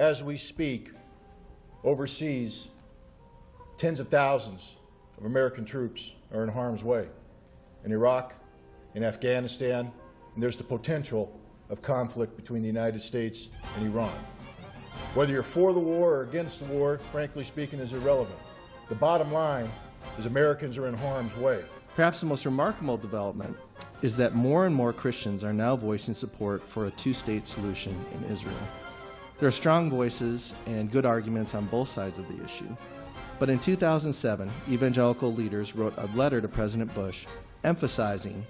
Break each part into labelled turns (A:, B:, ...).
A: as we speak, overseas, tens of thousands of American troops are in harm's way in Iraq, in Afghanistan, and there's the potential of conflict between the United States and Iran. Whether you're for the war or against the war, frankly speaking, is irrelevant. The bottom line is Americans are in harm's way.
B: Perhaps the most remarkable development is that more and more Christians are now voicing support for a two-state solution in Israel. There are strong voices and good arguments on both sides of the issue. But in 2007, evangelical leaders wrote a letter to President Bush emphasizing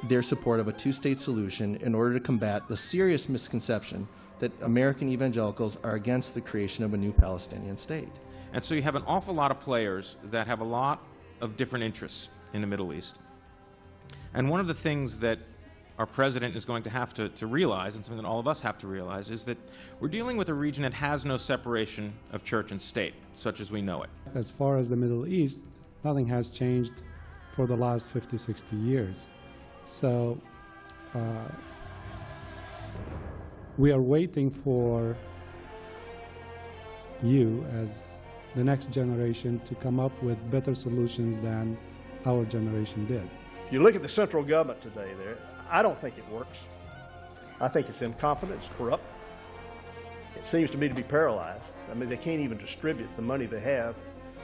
B: their support of a two-state solution in order to combat the serious misconception that American evangelicals are against the creation of a new Palestinian state.
C: And so you have an awful lot of players that have a lot of different interests in the Middle East. And one of the things that our president is going to have to realize, and something that all of us have to realize, is that we're dealing with a region that has no separation of church and state, such as we know it.
D: As far as the Middle East, nothing has changed for the last 50, 60 years. So we are waiting for you as the next generation to come up with better solutions than our generation did.
E: You look at the central government today there, I don't think it works. I think it's incompetent, it's corrupt. It seems to me to be paralyzed. I mean, they can't even distribute the money they have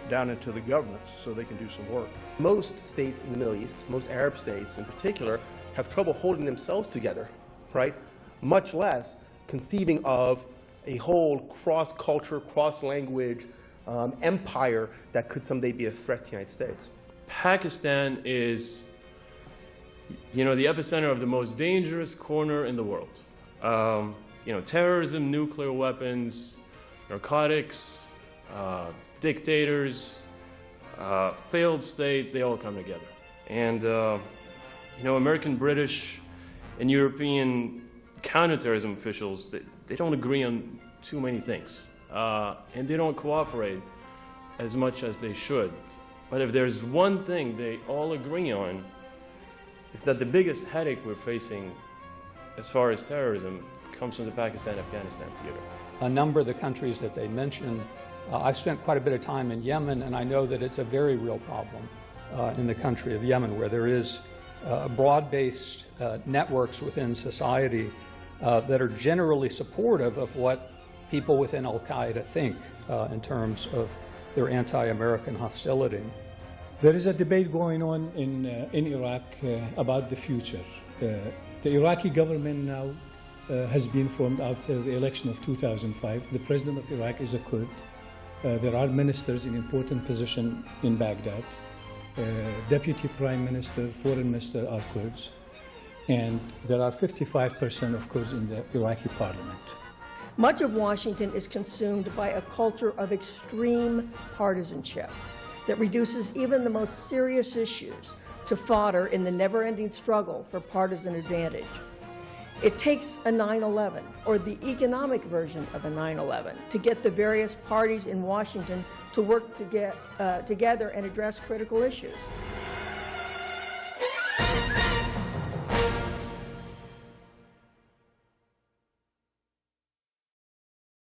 E: down into the governments so they can do some work.
F: Most states in the Middle East, most Arab states in particular, have trouble holding themselves together, right? Much less conceiving of a whole cross-culture, cross-language empire that could someday be a threat to the United States.
G: Pakistan is, the epicenter of the most dangerous corner in the world. Terrorism, nuclear weapons, narcotics, dictators, failed state, they all come together. And, American, British, and European counterterrorism officials, they don't agree on too many things. And they don't cooperate as much as they should. But if there's one thing they all agree on, it's that the biggest headache we're facing as far as terrorism comes from the Pakistan-Afghanistan theater.
H: A number of the countries that they mentioned, I've spent quite a bit of time in Yemen, and I know that it's a very real problem in the country of Yemen, where there is broad-based networks within society that are generally supportive of what people within Al-Qaeda think in terms of their anti-American hostility.
I: There is a debate going on in Iraq about the future. The Iraqi government now has been formed after the election of 2005. The president of Iraq is a Kurd. There are ministers in important positions in Baghdad. Deputy Prime Minister, Foreign Minister are Kurds. And there are 55% of Kurds in the Iraqi parliament.
J: Much of Washington is consumed by a culture of extreme partisanship that reduces even the most serious issues to fodder in the never-ending struggle for partisan advantage. It takes a 9/11, or the economic version of a 9/11, to get the various parties in Washington to work together and address critical issues.